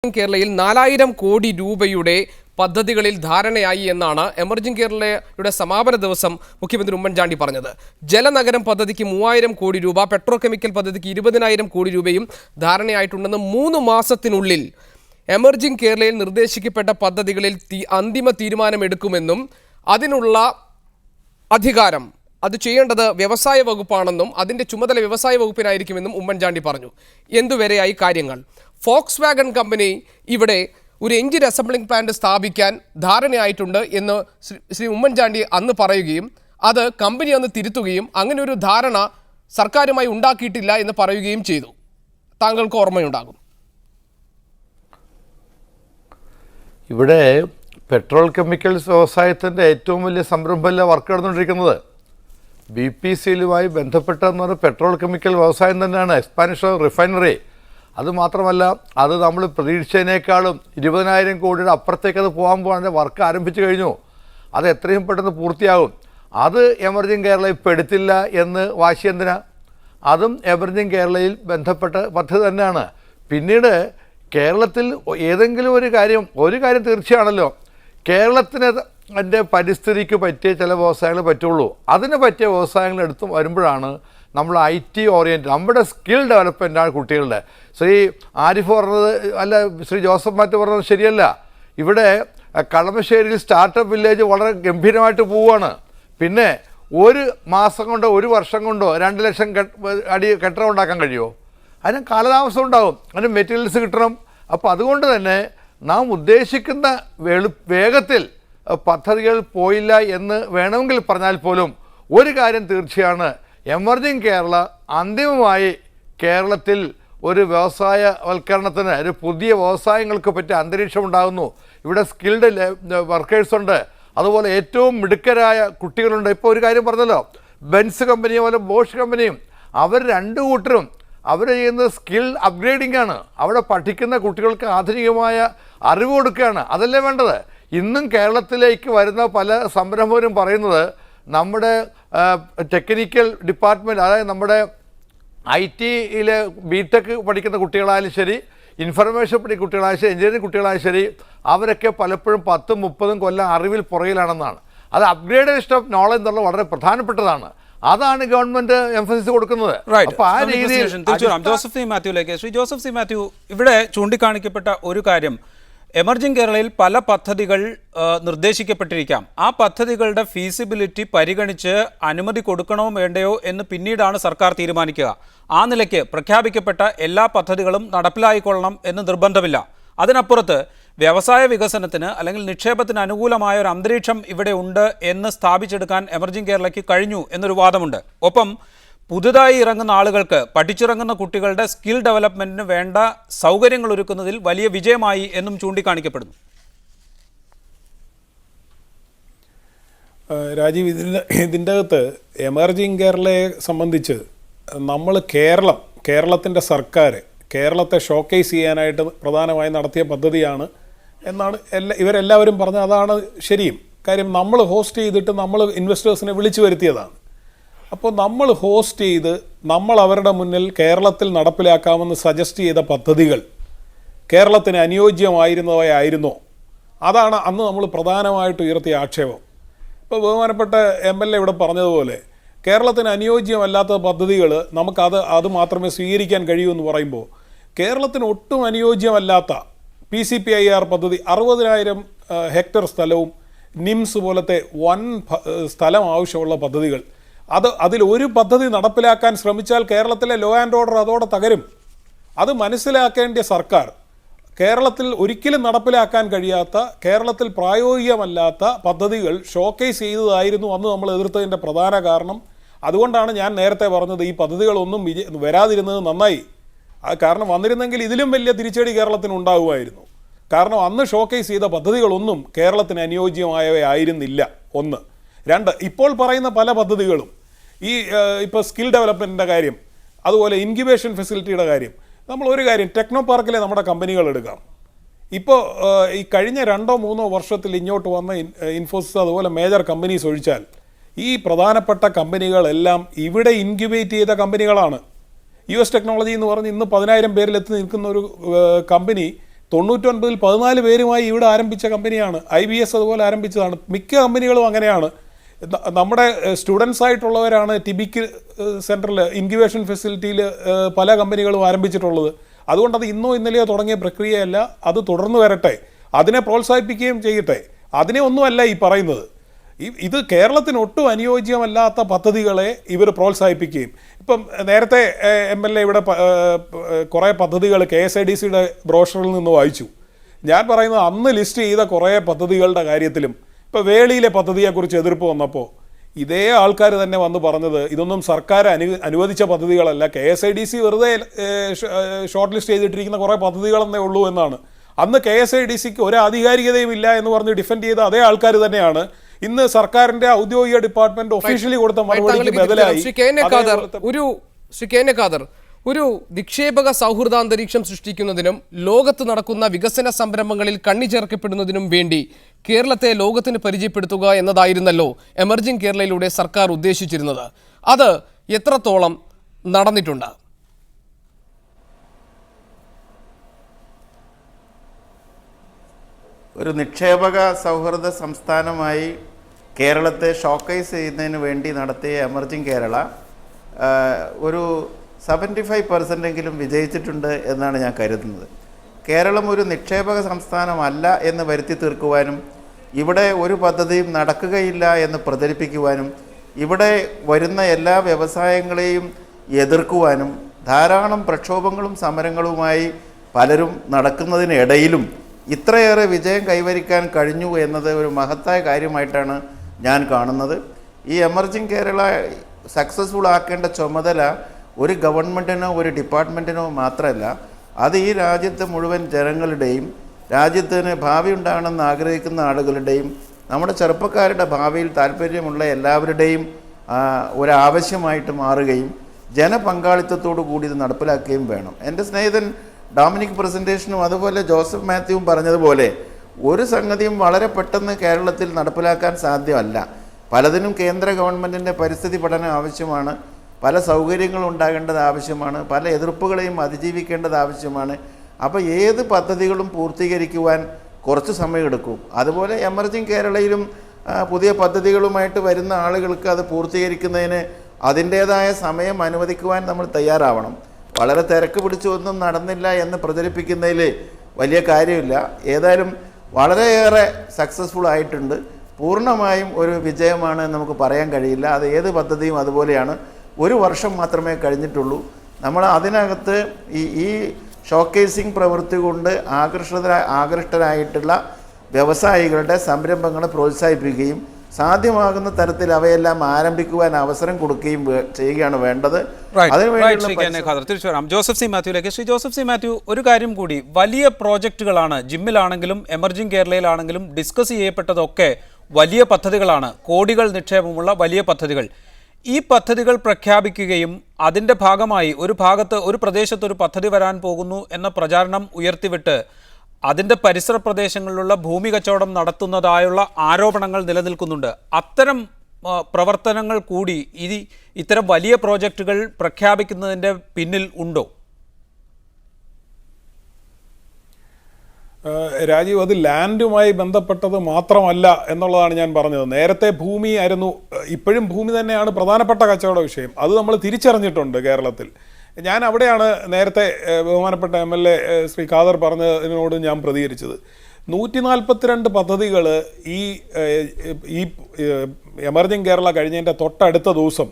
കേരളയിൽ 4000 കോടി രൂപയുടെ പദ്ധതികളിൽ ധാരണയായി എന്നാണ് എമർജിംഗ് കേരളയുടെ സമാപന ദിവസം മുഖ്യമന്ത്രി ഉമ്മൻചാണ്ടി പറഞ്ഞത്. ജലനഗരം പദ്ധതിക്ക് 3000 കോടി രൂപ, പെട്രോ കെമിക്കൽ പദ്ധതിക്ക് 20,000 കോടി രൂപയും ധാരണയായിട്ടുണ്ടെന്ന് 3 മാസത്തിനുള്ളിൽ എമർജിംഗ് കേരളയിൽ നിർദ്ദേശിക്കപ്പെട്ട പദ്ധതികളിൽ അന്തിമ തീരുമാനമെടുക്കുമെന്നും അതിനുള്ള അധികാരം അത് ചെയ്യേണ്ടത് വ്യവസായ വകുപ്പാണെന്നും അതിൻ്റെ ചുമതല വ്യവസായ വകുപ്പിനായിരിക്കുമെന്നും ഉമ്മൻചാണ്ടി പറഞ്ഞു. എന്തുവരെയായി കാര്യങ്ങൾ? ഫോക്സ് വാഗൺ കമ്പനി ഇവിടെ ഒരു എഞ്ചിൻ അസംബ്ലിംഗ് പ്ലാന്റ് സ്ഥാപിക്കാൻ ധാരണയായിട്ടുണ്ട് എന്ന് ശ്രീ ഉമ്മൻചാണ്ടി അന്ന് പറയുകയും അത് കമ്പനി അന്ന് തിരുത്തുകയും അങ്ങനെ ഒരു ധാരണ സർക്കാരുമായി ഉണ്ടാക്കിയിട്ടില്ല എന്ന് പറയുകയും ചെയ്തു. താങ്കൾക്ക് ഓർമ്മയുണ്ടാകും. ഇവിടെ പെട്രോൾ കെമിക്കൽസ് വ്യവസായത്തിൻ്റെ ഏറ്റവും വലിയ സംരംഭമല്ല വർക്ക് നടന്നുകൊണ്ടിരിക്കുന്നത്. BPCLുമായി ബന്ധപ്പെട്ടെന്ന് പറഞ്ഞാൽ പെട്രോൾ കെമിക്കൽ വ്യവസായം തന്നെയാണ്. Expansion refinery. അതുമാത്രമല്ല, അത് നമ്മൾ പ്രതീക്ഷിച്ചതിനേക്കാളും 20,000 കോടിയുടെ അപ്പുറത്തേക്ക് അത് പോകാൻ പോകാൻ വർക്ക് ആരംഭിച്ചു കഴിഞ്ഞു. അത് എത്രയും പെട്ടെന്ന് പൂർത്തിയാകും. അത് എമർജിംഗ് കേരളയിൽ പെടുത്തില്ല എന്ന് വാശി എന്തിനാ? അതും എമർജിംഗ് കേരളയിൽ ബന്ധപ്പെട്ട പദ്ധതി തന്നെയാണ്. പിന്നീട് കേരളത്തിൽ ഏതെങ്കിലും ഒരു കാര്യം തീർച്ചയാണല്ലോ, കേരളത്തിന് അതിൻ്റെ പരിസ്ഥിതിക്ക് പറ്റിയ ചില വ്യവസായങ്ങൾ പറ്റുള്ളൂ. അതിന് പറ്റിയ വ്യവസായങ്ങൾ എടുത്ത് വരുമ്പോഴാണ് നമ്മൾ IT ഓറിയൻറ്റഡ്, നമ്മുടെ സ്കിൽ ഡെവലപ്മെൻറ്റാണ് കുട്ടികളുടെ. ശ്രീ ആരിഫ് പറഞ്ഞത് അല്ല, ശ്രീ ജോസഫ് മാറ്റ് പറഞ്ഞത് ശരിയല്ല. ഇവിടെ കളമശ്ശേരിയിൽ സ്റ്റാർട്ടപ്പ് വില്ലേജ് വളരെ ഗംഭീരമായിട്ട് പോവുകയാണ്. പിന്നെ ഒരു മാസം കൊണ്ടോ ഒരു വർഷം കൊണ്ടോ 2 ലക്ഷം കെട്ടിടം ഉണ്ടാക്കാൻ കഴിയുമോ? അതിന് കാലതാമസം ഉണ്ടാകും, അതിന് മെറ്റീരിയൽസ് കിട്ടണം. അപ്പോൾ അതുകൊണ്ട് തന്നെ നാം ഉദ്ദേശിക്കുന്ന വേഗത്തിൽ പദ്ധതികൾ പോയില്ല എന്ന് വേണമെങ്കിൽ പറഞ്ഞാൽ പോലും ഒരു കാര്യം തീർച്ചയാണ്, എമർജിംഗ് കേരള അന്തിമമായി കേരളത്തിൽ ഒരു വ്യവസായവൽക്കരണത്തിന്, ഒരു പുതിയ വ്യവസായങ്ങൾക്ക് പറ്റിയ അന്തരീക്ഷം ഉണ്ടാകുന്നു. ഇവിടെ സ്കിൽഡ് വർക്കേഴ്സുണ്ട്, അതുപോലെ ഏറ്റവും മിടുക്കരായ കുട്ടികളുണ്ട്. ഇപ്പോൾ ഒരു കാര്യം പറഞ്ഞല്ലോ, ബെൻസ് കമ്പനിയും പോലെ ബോഷ് കമ്പനിയും, അവർ 2 കൂട്ടരും അവർ ചെയ്യുന്നത് സ്കിൽ അപ്ഗ്രേഡിംഗ് ആണ്. അവിടെ പഠിക്കുന്ന കുട്ടികൾക്ക് ആധുനികമായ അറിവ് കൊടുക്കുകയാണ്. അതല്ലേ വേണ്ടത്? ഇന്നും കേരളത്തിലേക്ക് വരുന്ന പല സംരംഭകരും പറയുന്നത് നമ്മുടെ ടെക്നിക്കൽ ഡിപ്പാർട്ട്മെൻറ്റ്, അതായത് നമ്മുടെ IT-യിലെ BTech പഠിക്കുന്ന കുട്ടികളായാലും ശരി, ഇൻഫർമേഷൻ പഠിക്കുന്ന കുട്ടികളായാലും ശരി, എഞ്ചിനീയറിംഗ് കുട്ടികളായാലും ശരി, അവരൊക്കെ പലപ്പോഴും 10-30 കൊല്ലം അറിവിൽ പുറകിലാണെന്നാണ്. അത് അപ്ഗ്രേഡേഷൻ ഓഫ് നോളജ് എന്നുള്ളത് വളരെ പ്രധാനപ്പെട്ടതാണ്. അതാണ് ഗവൺമെന്റ് എംഫസിസ് കൊടുക്കുന്നത്. അപ്പോൾ ആ രീതിയിൽ ജോസഫ് സി മാത്യുവിലേക്ക്, ശ്രീ ജോസഫ് സി മാത്യു, ഇവിടെ ചൂണ്ടിക്കാണിക്കപ്പെട്ട ഒരു കാര്യം, എമർജിംഗ് കേരളയിൽ പല പദ്ധതികൾ നിർദ്ദേശിക്കപ്പെട്ടിരിക്കാം. ആ പദ്ധതികളുടെ ഫീസിബിലിറ്റി പരിഗണിച്ച് അനുമതി കൊടുക്കണോ വേണ്ടയോ എന്ന് പിന്നീടാണ് സർക്കാർ തീരുമാനിക്കുക. ആ നിലയ്ക്ക് പ്രഖ്യാപിക്കപ്പെട്ട എല്ലാ പദ്ധതികളും നടപ്പിലായിക്കൊള്ളണം എന്ന് നിർബന്ധമില്ല. അതിനപ്പുറത്ത് വ്യവസായ വികസനത്തിന് അല്ലെങ്കിൽ നിക്ഷേപത്തിന് അനുകൂലമായ ഒരു അന്തരീക്ഷം ഇവിടെ ഉണ്ട് എന്ന് സ്ഥാപിച്ചെടുക്കാൻ എമർജിംഗ് കേരളയ്ക്ക് കഴിഞ്ഞു എന്നൊരു വാദമുണ്ട്. ഒപ്പം പുതുതായി ഇറങ്ങുന്ന ആളുകൾക്ക്, പഠിച്ചിറങ്ങുന്ന കുട്ടികളുടെ സ്കിൽ ഡെവലപ്മെൻറ്റിന് വേണ്ട സൗകര്യങ്ങൾ ഒരുക്കുന്നതിൽ വലിയ വിജയമായി എന്നും ചൂണ്ടിക്കാണിക്കപ്പെടുന്നു. രാജീവ്, ഇതിൻ്റെ അകത്ത് എമർജിംഗ് കേരളയെ സംബന്ധിച്ച് നമ്മൾ കേരളത്തിൻ്റെ സർക്കാർ കേരളത്തെ ഷോക്കേസ് ചെയ്യാനായിട്ട് പ്രധാനമായി നടത്തിയ പദ്ധതിയാണ് എന്നാണ് ഇവരെല്ലാവരും പറഞ്ഞത്. അതാണ് ശരിയും. കാര്യം നമ്മൾ ഹോസ്റ്റ് ചെയ്തിട്ട് നമ്മൾ ഇൻവെസ്റ്റേഴ്സിനെ വിളിച്ചു വരുത്തിയതാണ്. അപ്പോൾ നമ്മൾ ഹോസ്റ്റ് ചെയ്ത് നമ്മൾ അവരുടെ മുന്നിൽ കേരളത്തിൽ നടപ്പിലാക്കാമെന്ന് സജസ്റ്റ് ചെയ്ത പദ്ധതികൾ കേരളത്തിന് അനുയോജ്യമായിരുന്നവയായിരുന്നോ? അതാണ് അന്ന് നമ്മൾ പ്രധാനമായിട്ട് ഉയർത്തിയ ആക്ഷേപം. ഇപ്പോൾ ബഹുമാനപ്പെട്ട MLA ഇവിടെ പറഞ്ഞതുപോലെ കേരളത്തിന് അനുയോജ്യമല്ലാത്ത പദ്ധതികൾ അത് മാത്രമേ സ്വീകരിക്കാൻ കഴിയൂ എന്ന് പറയുമ്പോൾ, കേരളത്തിന് ഒട്ടും അനുയോജ്യമല്ലാത്ത PCPIR പദ്ധതി 60,000 ഹെക്ടർ സ്ഥലവും നിംസ് പോലത്തെ വൻ സ്ഥലം ആവശ്യമുള്ള പദ്ധതികൾ, അതിലൊരു പദ്ധതി നടപ്പിലാക്കാൻ ശ്രമിച്ചാൽ കേരളത്തിലെ ലോ ആൻഡ് ഓർഡർ അതോടെ തകരും. അത് മനസ്സിലാക്കേണ്ട സർക്കാർ കേരളത്തിൽ ഒരിക്കലും നടപ്പിലാക്കാൻ കഴിയാത്ത, കേരളത്തിൽ പ്രായോഗികമല്ലാത്ത പദ്ധതികൾ ഷോക്കേസ് ചെയ്തതായിരുന്നു അന്ന് നമ്മൾ എതിർത്തതിൻ്റെ പ്രധാന കാരണം. അതുകൊണ്ടാണ് ഞാൻ നേരത്തെ പറഞ്ഞത് ഈ പദ്ധതികളൊന്നും വരാതിരുന്നത് നന്നായി. കാരണം വന്നിരുന്നെങ്കിൽ ഇതിലും വലിയ തിരിച്ചടി കേരളത്തിന് ഉണ്ടാകുമായിരുന്നു. കാരണം അന്ന് ഷോക്കേസ് ചെയ്ത പദ്ധതികളൊന്നും കേരളത്തിന് അനുയോജ്യമായവയായിരുന്നില്ല. 1. 2, ഇപ്പോൾ പറയുന്ന പല പദ്ധതികളും ഇപ്പോൾ സ്കിൽ ഡെവലപ്മെൻറ്റിൻ്റെ കാര്യം, അതുപോലെ ഇൻക്യുബേഷൻ ഫെസിലിറ്റിയുടെ കാര്യം, നമ്മൾ ഒരു കാര്യം ടെക്നോ പാർക്കിലെ നമ്മുടെ കമ്പനികൾ എടുക്കാം. ഇപ്പോൾ ഈ കഴിഞ്ഞ 2-3 വർഷത്തിൽ ഇങ്ങോട്ട് വന്ന ഇൻഫോസിസ് അതുപോലെ മേജർ കമ്പനീസ് ഒഴിച്ചാൽ ഈ പ്രധാനപ്പെട്ട കമ്പനികളെല്ലാം ഇവിടെ ഇൻക്യുബേറ്റ് ചെയ്ത കമ്പനികളാണ്. US ടെക്നോളജി എന്ന് പറഞ്ഞ് ഇന്ന് 10,000 പേരിലെത്തി നിൽക്കുന്ന ഒരു കമ്പനി 99-ൽ 14 പേരുമായി ഇവിടെ ആരംഭിച്ച കമ്പനിയാണ്. IBS അതുപോലെ ആരംഭിച്ചതാണ്. മിക്ക കമ്പനികളും അങ്ങനെയാണ്. നമ്മുടെ സ്റ്റുഡൻസ് ആയിട്ടുള്ളവരാണ് ടിബിക്ക് സെൻറ്ററിൽ ഇൻക്യുബേഷൻ ഫെസിലിറ്റിയിൽ പല കമ്പനികളും ആരംഭിച്ചിട്ടുള്ളത്. അതുകൊണ്ട് അത് ഇന്നോ ഇന്നലെയോ തുടങ്ങിയ പ്രക്രിയയല്ല, അത് തുടർന്ന് വരട്ടെ, അതിനെ പ്രോത്സാഹിപ്പിക്കുകയും ചെയ്യട്ടെ. അതിനെ ഒന്നുമല്ല ഈ പറയുന്നത്. ഇത് കേരളത്തിന് ഒട്ടും അനുയോജ്യമല്ലാത്ത പദ്ധതികളെ ഇവർ പ്രോത്സാഹിപ്പിക്കുകയും, ഇപ്പം നേരത്തെ MLA ഇവിടെ കുറേ പദ്ധതികൾ KSIDCയുടെ ബ്രോഷറിൽ നിന്ന് വായിച്ചു. ഞാൻ പറയുന്നത് അന്ന് ലിസ്റ്റ് ചെയ്ത കുറേ പദ്ധതികളുടെ കാര്യത്തിലും ഇപ്പോൾ വേളിയിലെ പദ്ധതിയെക്കുറിച്ച് എതിർപ്പ് വന്നപ്പോൾ ഇതേ ആൾക്കാർ തന്നെ വന്ന് പറഞ്ഞത് ഇതൊന്നും സർക്കാർ അനുവദിച്ച പദ്ധതികളല്ല, KSIDC വെറുതെ ഷോർട്ട് ലിസ്റ്റ് ചെയ്തിട്ടിരിക്കുന്ന കുറേ പദ്ധതികളെന്നേ ഉള്ളൂ എന്നാണ്. അന്ന് KSIDCക്ക് ഒരു ആധികാരികതയും ഇല്ല എന്ന് പറഞ്ഞ് ഡിഫെൻഡ് ചെയ്ത അതേ ആൾക്കാർ തന്നെയാണ് ഇന്ന് സർക്കാരിന്റെ ഔദ്യോഗിക ഡിപ്പാർട്ട്മെന്റ് ഒഫീഷ്യലി കൊടുത്ത മറുപടിക്ക് ബദലായി ഒരു നിക്ഷേപക സൗഹൃദാന്തരീക്ഷം സൃഷ്ടിക്കുന്നതിനും ലോകത്ത് നടക്കുന്ന വികസന സംരംഭങ്ങളിൽ കണ്ണിചേർക്കപ്പെടുന്നതിനും വേണ്ടി കേരളത്തെ ലോകത്തിന് പരിചയപ്പെടുത്തുക എന്നതായിരുന്നല്ലോ എമർജിംഗ് കേരളയിലൂടെ സർക്കാർ ഉദ്ദേശിച്ചിരുന്നത്. അത് എത്രത്തോളം നടന്നിട്ടുണ്ട്? ഒരു നിക്ഷേപക സൗഹൃദ സംസ്ഥാനമായി കേരളത്തെ ഷോക്കേസ് ചെയ്യുന്നതിന് വേണ്ടി നടത്തിയ എമർജിംഗ് കേരള ഒരു 75% വിജയിച്ചിട്ടുണ്ട് എന്നാണ് ഞാൻ കരുതുന്നത്. കേരളം ഒരു നിക്ഷേപക സംസ്ഥാനമല്ല എന്ന് വരുത്തി തീർക്കുവാനും ഇവിടെ ഒരു പദ്ധതിയും നടക്കുകയില്ല എന്ന് പ്രചരിപ്പിക്കുവാനും ഇവിടെ വരുന്ന എല്ലാ വ്യവസായങ്ങളെയും എതിർക്കുവാനും ധാരാളം പ്രക്ഷോഭങ്ങളും സമരങ്ങളുമായി പലരും നടക്കുന്നതിനിടയിലും ഇത്രയേറെ വിജയം കൈവരിക്കാൻ കഴിഞ്ഞു എന്നത് ഒരു മഹത്തായ കാര്യമായിട്ടാണ് ഞാൻ കാണുന്നത്. ഈ എമർജിംഗ് കേരള സക്സസ്ഫുൾ ആക്കേണ്ട ചുമതല ഒരു ഗവൺമെൻറ്റിനോ ഒരു ഡിപ്പാർട്ട്മെൻറ്റിനോ മാത്രമല്ല, അത് ഈ രാജ്യത്തെ മുഴുവൻ ജനങ്ങളുടെയും രാജ്യത്തിന് ഭാവി ഉണ്ടാകണമെന്ന് ആഗ്രഹിക്കുന്ന ആളുകളുടെയും നമ്മുടെ ചെറുപ്പക്കാരുടെ ഭാവിയിൽ താല്പര്യമുള്ള എല്ലാവരുടെയും ഒരാവശ്യമായിട്ട് മാറുകയും ജനപങ്കാളിത്തത്തോടു കൂടി ഇത് നടപ്പിലാക്കുകയും വേണം. എൻ്റെ സ്നേഹിതൻ ഡൊമിനിക് പ്രസൻറ്റേഷനും അതുപോലെ ജോസഫ് മാത്യുവും പറഞ്ഞതുപോലെ ഒരു സംഗതിയും വളരെ പെട്ടെന്ന് കേരളത്തിൽ നടപ്പിലാക്കാൻ സാധ്യമല്ല. പലതിനും കേന്ദ്ര ഗവൺമെൻറ്റിൻ്റെ പരിസ്ഥിതി പഠനം ആവശ്യമാണ്, പല സൗകര്യങ്ങളും ഉണ്ടാകേണ്ടത് ആവശ്യമാണ്, പല എതിർപ്പുകളെയും അതിജീവിക്കേണ്ടത് ആവശ്യമാണ്. അപ്പോൾ ഏത് പദ്ധതികളും പൂർത്തീകരിക്കുവാൻ കുറച്ച് സമയമെടുക്കും. അതുപോലെ എമർജിംഗ് കേരളയിലും പുതിയ പദ്ധതികളുമായിട്ട് വരുന്ന ആളുകൾക്ക് അത് പൂർത്തീകരിക്കുന്നതിന് അതിൻ്റേതായ സമയം അനുവദിക്കുവാൻ നമ്മൾ തയ്യാറാവണം. വളരെ തിരക്ക് പിടിച്ചൊന്നും നടന്നില്ല എന്ന് പ്രചരിപ്പിക്കുന്നതിൽ വലിയ കാര്യമില്ല. ഏതായാലും വളരെയേറെ സക്സസ്ഫുൾ ആയിട്ടുണ്ട്. പൂർണ്ണമായും ഒരു വിജയമാണ് നമുക്ക് പറയാൻ കഴിയില്ല. അത് ഏത് പദ്ധതിയും അതുപോലെയാണ്. ഒരു വർഷം മാത്രമേ കഴിഞ്ഞിട്ടുള്ളൂ. നമ്മൾ അതിനകത്ത് ഈ ഷോക്കേസിംഗ് പ്രവൃത്തി കൊണ്ട് ആകൃഷ്ടരായിട്ടുള്ള വ്യവസായികളുടെ സംരംഭങ്ങളെ പ്രോത്സാഹിപ്പിക്കുകയും സാധ്യമാകുന്ന തരത്തിൽ അവയെല്ലാം ആരംഭിക്കുവാൻ അവസരം കൊടുക്കുകയും ചെയ്യുകയാണ് വേണ്ടത്. തിരിച്ചു വരാം ജോസഫ് സി മാത്യുവിലേക്ക്. ശ്രീ ജോസഫ് സി മാത്യു, ഒരു കാര്യം കൂടി, വലിയ പ്രോജക്റ്റുകളാണ് ജിമ്മിലാണെങ്കിലും എമർജിംഗ് കേരളയിലാണെങ്കിലും ഡിസ്കസ് ചെയ്യപ്പെട്ടതൊക്കെ വലിയ പദ്ധതികളാണ്, കോടികൾ നിക്ഷേപമുള്ള വലിയ പദ്ധതികൾ. ഈ പദ്ധതികൾ പ്രഖ്യാപിക്കുകയും അതിൻ്റെ ഭാഗമായി ഒരു ഭാഗത്ത് ഒരു പ്രദേശത്ത് ഒരു പദ്ധതി വരാൻ പോകുന്നു എന്ന പ്രചാരണം ഉയർത്തിവിട്ട് അതിൻ്റെ പരിസര പ്രദേശങ്ങളിലുള്ള ഭൂമി കച്ചവടം നടത്തുന്നതായുള്ള ആരോപണങ്ങൾ നിലനിൽക്കുന്നുണ്ട്. അത്തരം പ്രവർത്തനങ്ങൾ കൂടി ഇത്തരം വലിയ പ്രോജക്റ്റുകൾ പ്രഖ്യാപിക്കുന്നതിൻ്റെ പിന്നിൽ ഉണ്ടോ? രാജീവ്, അത് ലാൻഡുമായി ബന്ധപ്പെട്ടത് മാത്രമല്ല എന്നുള്ളതാണ് ഞാൻ പറഞ്ഞത്. നേരത്തെ ഭൂമി ആയിരുന്നു, ഇപ്പോഴും ഭൂമി തന്നെയാണ് പ്രധാനപ്പെട്ട കച്ചവട വിഷയം. അത് നമ്മൾ തിരിച്ചറിഞ്ഞിട്ടുണ്ട് കേരളത്തിൽ. ഞാൻ അവിടെയാണ് നേരത്തെ ബഹുമാനപ്പെട്ട MLA ശ്രീ ഖാദർ പറഞ്ഞതിനോട് ഞാൻ പ്രതികരിച്ചത്. 142 പദ്ധതികൾ ഈ എമർജിംഗ് കേരള കഴിഞ്ഞതിൻ്റെ തൊട്ടടുത്ത ദിവസം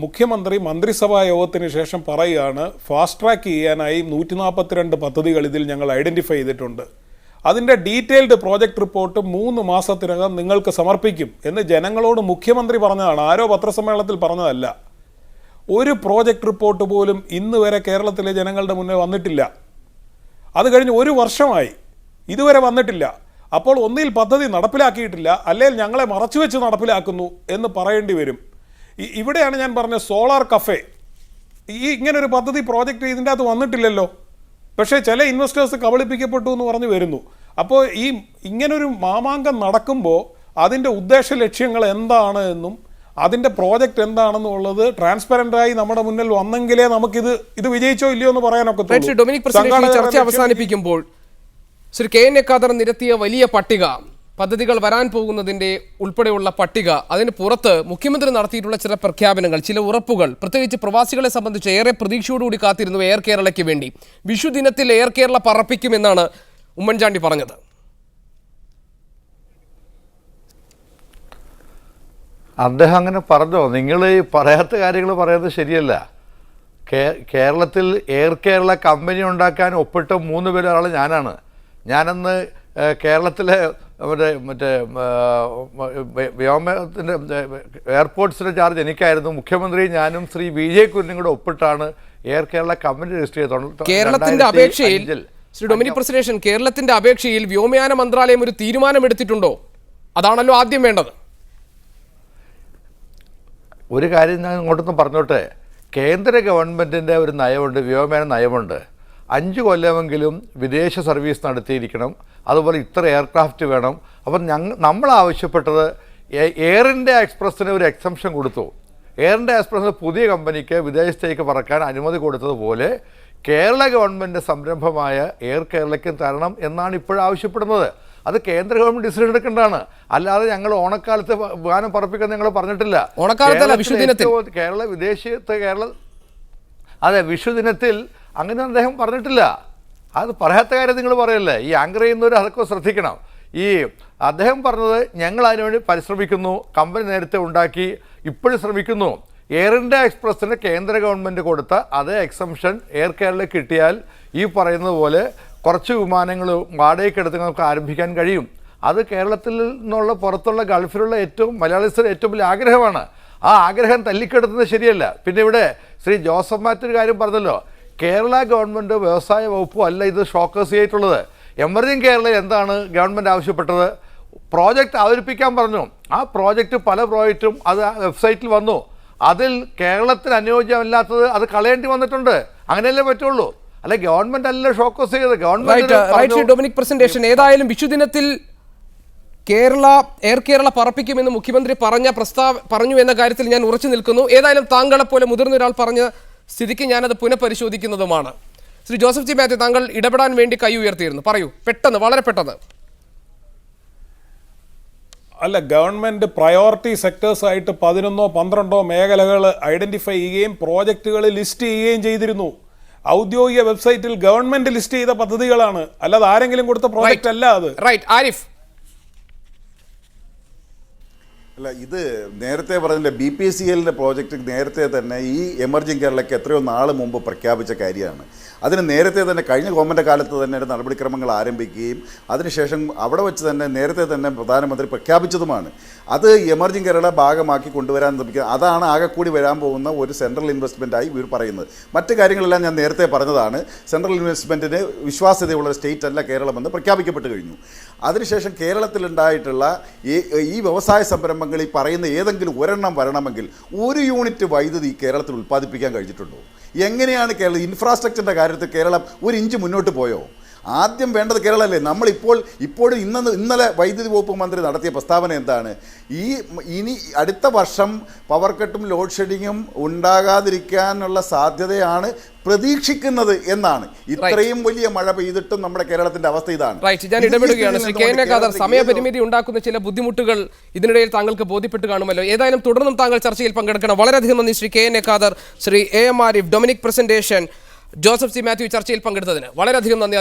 മുഖ്യമന്ത്രി മന്ത്രിസഭാ യോഗത്തിന് ശേഷം പറയുകയാണ്, ഫാസ്റ്റ് ട്രാക്ക് ചെയ്യാനായി 142 പദ്ധതികൾ ഇതിൽ ഞങ്ങൾ ഐഡൻറ്റിഫൈ ചെയ്തിട്ടുണ്ട്. അതിൻ്റെ ഡീറ്റെയിൽഡ് പ്രോജക്റ്റ് റിപ്പോർട്ട് 3 മാസത്തിനകം നിങ്ങൾക്ക് സമർപ്പിക്കും എന്ന് ജനങ്ങളോട് മുഖ്യമന്ത്രി പറഞ്ഞതാണ്. ആരോ പത്രസമ്മേളനത്തിൽ പറഞ്ഞതല്ല. ഒരു പ്രോജക്റ്റ് റിപ്പോർട്ട് പോലും ഇന്ന് വരെ കേരളത്തിലെ ജനങ്ങളുടെ മുന്നേ വന്നിട്ടില്ല. അത് കഴിഞ്ഞ് 1 വർഷമായി, ഇതുവരെ വന്നിട്ടില്ല. അപ്പോൾ ഒന്നിൽ പദ്ധതി നടപ്പിലാക്കിയിട്ടില്ല, അല്ലെങ്കിൽ ഞങ്ങളെ മറച്ചുവെച്ച് നടപ്പിലാക്കുന്നു എന്ന് പറയേണ്ടി വരും. ഇവിടെയാണ് ഞാൻ പറഞ്ഞത് സോളാർ കഫേ, ഇങ്ങനൊരു പദ്ധതി പ്രോജക്റ്റ് ഇതിൻ്റെ അകത്ത് വന്നിട്ടില്ലല്ലോ. പക്ഷേ ചില ഇൻവെസ്റ്റേഴ്സ് കബളിപ്പിക്കപ്പെട്ടു എന്ന് പറഞ്ഞു വരുന്നു. അപ്പോൾ ഇങ്ങനൊരു മാമാങ്കം നടക്കുമ്പോൾ അതിൻ്റെ ഉദ്ദേശ ലക്ഷ്യങ്ങൾ എന്താണ് എന്നും അതിൻ്റെ പ്രോജക്റ്റ് എന്താണെന്നുള്ളത് ട്രാൻസ്പെറൻ്റായി നമ്മുടെ മുന്നിൽ വന്നെങ്കിലേ ഇത് വിജയിച്ചോ ഇല്ലയോ എന്ന് പറയാനൊക്കെ ശ്രീ ഡൊമിനിക് പ്രസിഡന്റ് ഈ ചർച്ച അവസാനിപ്പിക്കുമ്പോൾ Shri K N A Khader നിരത്തിയ വലിയ പട്ടിക, പദ്ധതികൾ വരാൻ പോകുന്നതിൻ്റെ ഉൾപ്പെടെയുള്ള പട്ടിക, അതിന് പുറത്ത് മുഖ്യമന്ത്രി നടത്തിയിട്ടുള്ള ചില പ്രഖ്യാപനങ്ങൾ, ചില ഉറപ്പുകൾ, പ്രത്യേകിച്ച് പ്രവാസികളെ സംബന്ധിച്ച് ഏറെ പ്രതീക്ഷയോടുകൂടി കാത്തിരുന്നു എയർ കേരളയ്ക്ക് വേണ്ടി. വിഷു ദിനത്തിൽ എയർ കേരള പറപ്പിക്കുമെന്നാണ് ഉമ്മൻചാണ്ടി പറഞ്ഞത്. അദ്ദേഹം അങ്ങനെ പറഞ്ഞോ? നിങ്ങൾ ഈ പറയാത്ത കാര്യങ്ങൾ പറയുന്നത് ശരിയല്ല. കേരളത്തിൽ എയർ കേരള കമ്പനി ഉണ്ടാക്കാൻ ഒപ്പിട്ട 3 പേര് ഒരാൾ ഞാനാണ്. ഞാനന്ന് കേരളത്തിലെ മറ്റേ വ്യോമത്തിൻ്റെ എയർപോർട്ട്സിൻ്റെ ചാർജ് എനിക്കായിരുന്നു. മുഖ്യമന്ത്രി ഞാനും ശ്രീ വിജയ് കുര്യനും കൂടെ ഒപ്പിട്ടാണ് എയർ കേരള കമ്പനി രജിസ്റ്റർ ചെയ്തത്. കേരളത്തിന്റെ അപേക്ഷയിൽ ശ്രീ ഡൊമിനിക് പ്രസിഡന്റ്, കേരളത്തിന്റെ അപേക്ഷയിൽ വ്യോമയാന മന്ത്രാലയം ഒരു തീരുമാനമെടുത്തിട്ടുണ്ടോ? അതാണല്ലോ ആദ്യം വേണ്ടത്. ഒരു കാര്യം ഞാൻ ഇങ്ങോട്ടൊന്നും പറഞ്ഞോട്ടെ. കേന്ദ്ര ഗവൺമെൻറ്റിൻ്റെ ഒരു നയമുണ്ട്, വ്യോമയാന നയമുണ്ട്. 5 കൊല്ലമെങ്കിലും വിദേശ സർവീസ് നടത്തിയിരിക്കണം, അതുപോലെ ഇത്ര എയർക്രാഫ്റ്റ് വേണം. അപ്പം നമ്മൾ ആവശ്യപ്പെട്ടത് എയർ ഇന്ത്യ എക്സ്പ്രസ്സിന് ഒരു എക്സംഷൻ കൊടുത്തു. എയർ ഇന്ത്യ എക്സ്പ്രസ്സിന് പുതിയ കമ്പനിക്ക് വിദേശത്തേക്ക് പറക്കാൻ അനുമതി കൊടുത്തതുപോലെ കേരള ഗവൺമെൻറ് സംരംഭമായ എയർ കേരളയ്ക്ക് തരണം എന്നാണ് ഇപ്പോഴാവശ്യപ്പെടുന്നത്. അത് കേന്ദ്ര ഗവൺമെന്റ് ഡിസിഷൻ എടുക്കേണ്ടതാണ്. അല്ലാതെ ഞങ്ങൾ ഓണക്കാലത്ത് വിമാനം പറപ്പിക്കാൻ ഞങ്ങൾ പറഞ്ഞിട്ടില്ല. കേരള വിദേശത്ത് അതെ വിഷു ദിനത്തിൽ അങ്ങനെ അദ്ദേഹം പറഞ്ഞിട്ടില്ല. അത് പറയാത്ത കാര്യം നിങ്ങൾ പറയല്ലേ. ഈ ആങ്കർ ചെയ്യുന്നവർ അതൊക്കെ ശ്രദ്ധിക്കണം. ഈ അദ്ദേഹം പറഞ്ഞത് ഞങ്ങൾ അതിനുവേണ്ടി പരിശ്രമിക്കുന്നു, കമ്പനി നേരത്തെ ഉണ്ടാക്കി, ഇപ്പോഴും ശ്രമിക്കുന്നു. എയർ ഇന്ത്യ എക്സ്പ്രസ്സിന് കേന്ദ്ര ഗവൺമെൻറ് കൊടുത്ത അതേ എക്സംഷൻ എയർ കേരളയ്ക്ക് കിട്ടിയാൽ ഈ പറയുന്നത് പോലെ കുറച്ച് വിമാനങ്ങൾ വാടകയ്ക്കെടുത്ത് നമുക്ക് ആരംഭിക്കാൻ കഴിയും. അത് കേരളത്തിൽ നിന്നുള്ള പുറത്തുള്ള ഗൾഫിലുള്ള മലയാളീസിൻ്റെ ഏറ്റവും വലിയ ആഗ്രഹമാണ്. ആ ആഗ്രഹം തല്ലിക്കെടുത്തുന്നത് ശരിയല്ല. പിന്നെ ഇവിടെ ശ്രീ ജോസഫ് മാത്യു കാര്യം പറഞ്ഞല്ലോ, കേരള ഗവൺമെൻറ് വ്യവസായ വകുപ്പും അല്ല ഇത് ഷോക്കേഴ്സ് ചെയ്തിട്ടുള്ളത്. എമർജിംഗ് കേരളയിൽ എന്താണ് ഗവൺമെൻറ് ആവശ്യപ്പെട്ടത്? പ്രോജക്റ്റ് അവതരിപ്പിക്കാൻ പറഞ്ഞു. ആ പ്രോജക്റ്റ് പല പ്രോജക്റ്റും അത് വെബ്സൈറ്റിൽ വന്നു. അതിൽ കേരളത്തിന് അനുയോജ്യമല്ലാത്തത് അത് കളയേണ്ടി വന്നിട്ടുണ്ട്. അങ്ങനെയല്ലേ പറ്റുള്ളൂ. അല്ലെ ഗവൺമെന്റ് അല്ല ഷോക്കസ് ചെയ്തത്. ഗവൺമെന്റ് ഡൊമിനിക് പ്രസന്റേഷൻ ഏതായാലും വിഷുദിനത്തിൽ എയർ കേരള പറപ്പിക്കുമെന്ന് മുഖ്യമന്ത്രി പറഞ്ഞു എന്ന കാര്യത്തിൽ ഞാൻ ഉറച്ചു നിൽക്കുന്നു. ഏതായാലും താങ്കളെപ്പോലെ മുതിർന്ന ഒരാൾ പറഞ്ഞ സ്ഥിതിക്ക് ഞാനത് പുനഃപരിശോധിക്കുന്നതുമാണ്. ശ്രീ ജോസഫ് ജി മാത്യു, താങ്കൾ ഇടപെടാൻ വേണ്ടി കൈ ഉയർത്തിയിരുന്നു. പറയൂ, പെട്ടെന്ന്, വളരെ പെട്ടെന്ന്. അല്ല, ഗവൺമെൻറ് പ്രയോറിറ്റി സെക്ടേഴ്സായിട്ട് 11ഓ 12ഓ മേഖലകൾ ഐഡൻറ്റിഫൈ ചെയ്യുകയും പ്രോജക്റ്റുകൾ ലിസ്റ്റ് ചെയ്യുകയും ചെയ്തിരുന്നു. ഔദ്യോഗിക വെബ്സൈറ്റിൽ ഗവൺമെന്റ് ലിസ്റ്റ് ചെയ്ത പദ്ധതികളാണ്, അല്ലാതെ ആരെങ്കിലും കൊടുത്ത പ്രോജക്റ്റ് അല്ല അത്. ആരിഫ്, അല്ല, ഇത് നേരത്തെ പറഞ്ഞില്ല, BPCLന്റെ പ്രോജക്റ്റ് നേരത്തെ തന്നെ ഈ എമർജിംഗ് കേരളയ്ക്ക് എത്രയോ നാൾ മുമ്പ് പ്രഖ്യാപിച്ച കാര്യമാണ്. അതിന് നേരത്തെ തന്നെ കഴിഞ്ഞ ഗവൺമെൻറ് കാലത്ത് തന്നെ നടപടിക്രമങ്ങൾ ആരംഭിക്കുകയും അതിനുശേഷം അവിടെ വെച്ച് തന്നെ നേരത്തെ തന്നെ പ്രധാനമന്ത്രി പ്രഖ്യാപിച്ചതുമാണ്. അത് എമർജിംഗ് കേരള ഭാഗമാക്കി കൊണ്ടുവരാൻ ശ്രമിക്കുക. അതാണ് ആകെ കൂടി വരാൻ പോകുന്ന ഒരു സെൻട്രൽ ഇൻവെസ്റ്റ്മെൻറ്റായി ഇവർ പറയുന്നത്. മറ്റ് കാര്യങ്ങളെല്ലാം ഞാൻ നേരത്തെ പറഞ്ഞതാണ്. സെൻട്രൽ ഇൻവെസ്റ്റ്മെൻറ്റിന് വിശ്വാസ്യതയുള്ള സ്റ്റേറ്റ് അല്ല കേരളമെന്ന് പ്രഖ്യാപിക്കപ്പെട്ട് കഴിഞ്ഞു. അതിനുശേഷം കേരളത്തിലുണ്ടായിട്ടുള്ള ഈ വ്യവസായ സംരംഭങ്ങൾ ഈ പറയുന്ന ഏതെങ്കിലും ഒരെണ്ണം വരണമെങ്കിൽ 1 യൂണിറ്റ് വൈദ്യുതി കേരളത്തിൽ ഉൽപ്പാദിപ്പിക്കാൻ കഴിഞ്ഞിട്ടുണ്ടോ? എങ്ങനെയാണ് കേരളം ഇൻഫ്രാസ്ട്രക്ചറിൻ്റെ കാര്യത്തിൽ കേരളം 1 ഇഞ്ച് മുന്നോട്ട് പോയോ? ആദ്യം വേണ്ടത് കേരളമല്ലേ. ഇപ്പോഴും ഇന്നലെ വൈദ്യുതി വകുപ്പ് മന്ത്രി നടത്തിയ പ്രസ്താവന എന്താണ്? ഇനി അടുത്ത വർഷം പവർ കട്ടും ലോഡ് ഷെഡിങ്ങും ഉണ്ടാകാതിരിക്കാനുള്ള സാധ്യതയാണ് പ്രതീക്ഷിക്കുന്നത് എന്നാണ്. ഇത്രയും വലിയ മഴ പെയ്തിട്ടും നമ്മുടെ കേരളത്തിന്റെ അവസ്ഥ ഇതാണ്. ഞാൻ ഇടപെടുകയാണ്. Shri K N A Khader, സമയപരിമിതി ഉണ്ടാക്കുന്ന ചില ബുദ്ധിമുട്ടുകൾ ഇതിനിടയിൽ താങ്കൾക്ക് ബോധ്യപ്പെട്ട് കാണുമല്ലോ. ഏതായാലും തുടർന്നും താങ്കൾ ചർച്ചയിൽ പങ്കെടുക്കണം. വളരെയധികം നന്ദി Shri K N A Khader, Shri AM Arif, Dominic presentation, Joseph C Mathew ചർച്ചയിൽ പങ്കെടുത്തതിന് വളരെയധികം നന്ദി.